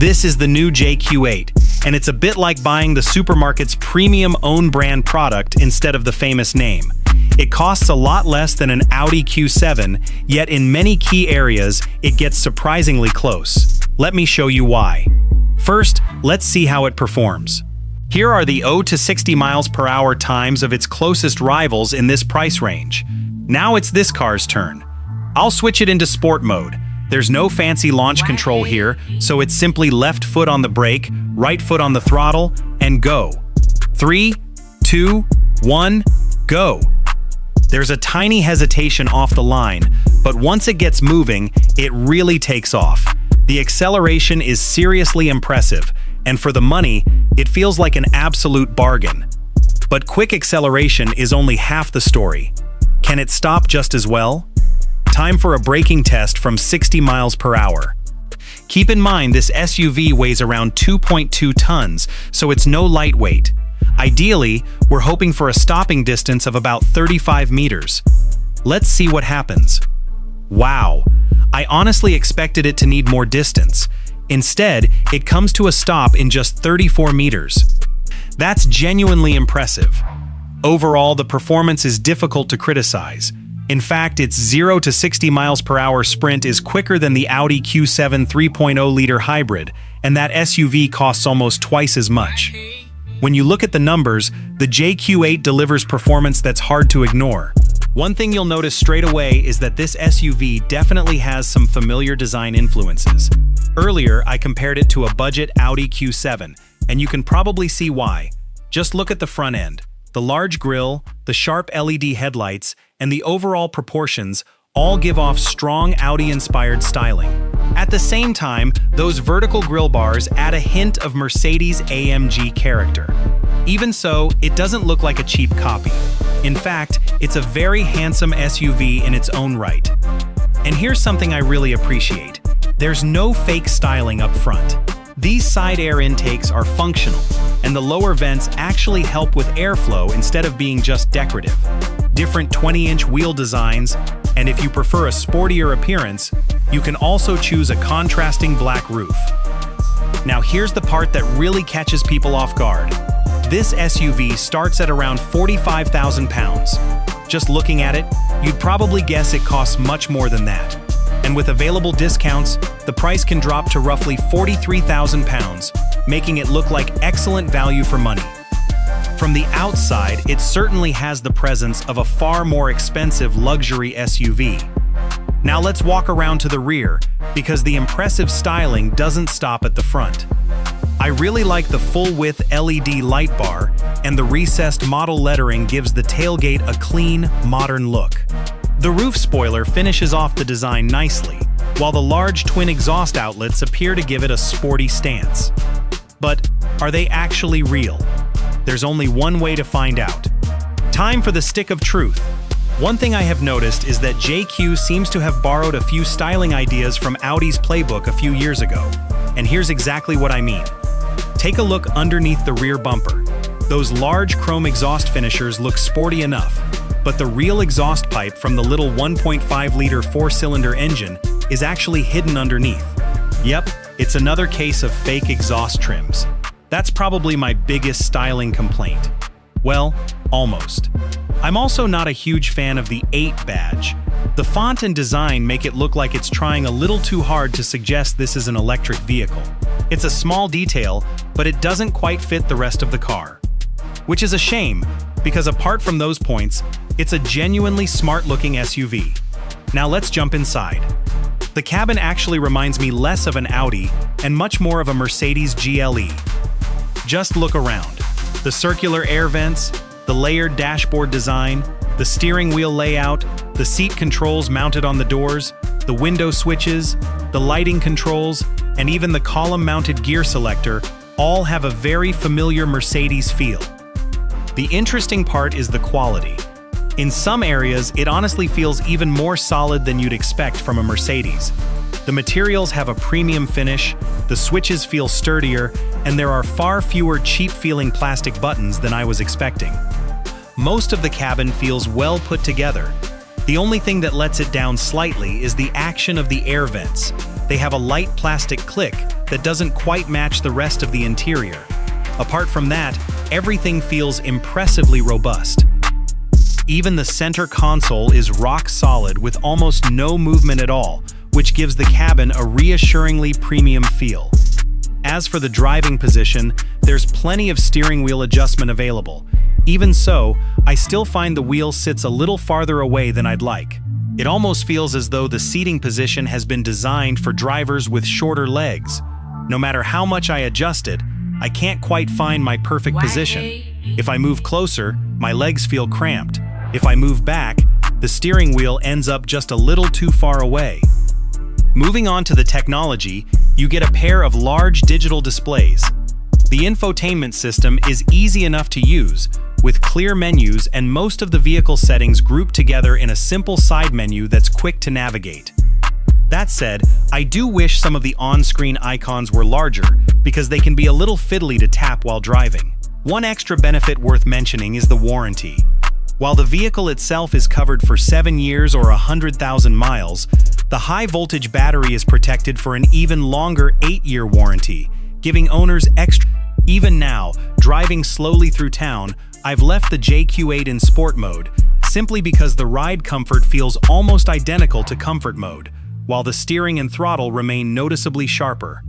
This is the new Jaecoo J8, and it's a bit like buying the supermarket's premium own brand product instead of the famous name. It costs a lot less than an Audi Q7, yet in many key areas, it gets surprisingly close. Let me show you why. First, let's see how it performs. Here are the 0 to 60 miles per hour times of its closest rivals in this price range. Now it's this car's turn. I'll switch it into sport mode. There's no fancy launch control here, so it's simply left foot on the brake, right foot on the throttle, and go. 3, 2, 1, go. There's a tiny hesitation off the line, but once it gets moving, it really takes off. The acceleration is seriously impressive, and for the money, it feels like an absolute bargain. But quick acceleration is only half the story. Can it stop just as well? Time for a braking test from 60 miles per hour. Keep in mind this SUV weighs around 2.2 tons, so it's no lightweight. Ideally, we're hoping for a stopping distance of about 35 meters. Let's see what happens. Wow, I honestly expected it to need more distance. Instead, it comes to a stop in just 34 meters. That's genuinely impressive. Overall, the performance is difficult to criticize. In fact, its 0 to 60 miles per hour sprint is quicker than the Audi Q7 3.0-liter hybrid, and that SUV costs almost twice as much. When you look at the numbers, the Jaecoo J8 delivers performance that's hard to ignore. One thing you'll notice straight away is that this SUV definitely has some familiar design influences. Earlier, I compared it to a budget Audi Q7, and you can probably see why. Just look at the front end. The large grille, the sharp LED headlights, and the overall proportions all give off strong Audi-inspired styling. At the same time, those vertical grille bars add a hint of Mercedes-AMG character. Even so, it doesn't look like a cheap copy. In fact, it's a very handsome SUV in its own right. And here's something I really appreciate. There's no fake styling up front. These side air intakes are functional, and the lower vents actually help with airflow instead of being just decorative. Different 20-inch wheel designs, and if you prefer a sportier appearance, you can also choose a contrasting black roof. Now here's the part that really catches people off guard. This SUV starts at around 45,000 pounds. Just looking at it, you'd probably guess it costs much more than that. And with available discounts, the price can drop to roughly 43,000 pounds, making it look like excellent value for money. From the outside, it certainly has the presence of a far more expensive luxury SUV. Now let's walk around to the rear, because the impressive styling doesn't stop at the front. I really like the full-width LED light bar, and the recessed model lettering gives the tailgate a clean, modern look. The roof spoiler finishes off the design nicely, while the large twin exhaust outlets appear to give it a sporty stance. But are they actually real? There's only one way to find out. Time for the stick of truth. One thing I have noticed is that Jaecoo seems to have borrowed a few styling ideas from Audi's playbook a few years ago. And here's exactly what I mean. Take a look underneath the rear bumper. Those large chrome exhaust finishers look sporty enough, but the real exhaust pipe from the little 1.5-liter four-cylinder engine is actually hidden underneath. Yep, it's another case of fake exhaust trims. That's probably my biggest styling complaint. Well, almost. I'm also not a huge fan of the 8 badge. The font and design make it look like it's trying a little too hard to suggest this is an electric vehicle. It's a small detail, but it doesn't quite fit the rest of the car. Which is a shame, because apart from those points, it's a genuinely smart-looking SUV. Now let's jump inside. The cabin actually reminds me less of an Audi and much more of a Mercedes GLE. Just look around. The circular air vents, the layered dashboard design, the steering wheel layout, the seat controls mounted on the doors, the window switches, the lighting controls, and even the column-mounted gear selector all have a very familiar Mercedes feel. The interesting part is the quality. In some areas, it honestly feels even more solid than you'd expect from a Mercedes. The materials have a premium finish, the switches feel sturdier, and there are far fewer cheap-feeling plastic buttons than I was expecting. Most of the cabin feels well put together. The only thing that lets it down slightly is the action of the air vents. They have a light plastic click, that doesn't quite match the rest of the interior. Apart from that, everything feels impressively robust. Even the center console is rock solid with almost no movement at all, which gives the cabin a reassuringly premium feel. As for the driving position, there's plenty of steering wheel adjustment available. Even so, I still find the wheel sits a little farther away than I'd like. It almost feels as though the seating position has been designed for drivers with shorter legs. No matter how much I adjust it, I can't quite find my perfect position. If I move closer, my legs feel cramped. If I move back, the steering wheel ends up just a little too far away. Moving on to the technology, you get a pair of large digital displays. The infotainment system is easy enough to use, with clear menus and most of the vehicle settings grouped together in a simple side menu that's quick to navigate. That said, I do wish some of the on-screen icons were larger, because they can be a little fiddly to tap while driving. One extra benefit worth mentioning is the warranty. While the vehicle itself is covered for 7 years or 100,000 miles, the high-voltage battery is protected for an even longer 8-year warranty, giving owners extra. Even now, driving slowly through town, I've left the Jaecoo 8 in sport mode, simply because the ride comfort feels almost identical to comfort mode, while the steering and throttle remain noticeably sharper.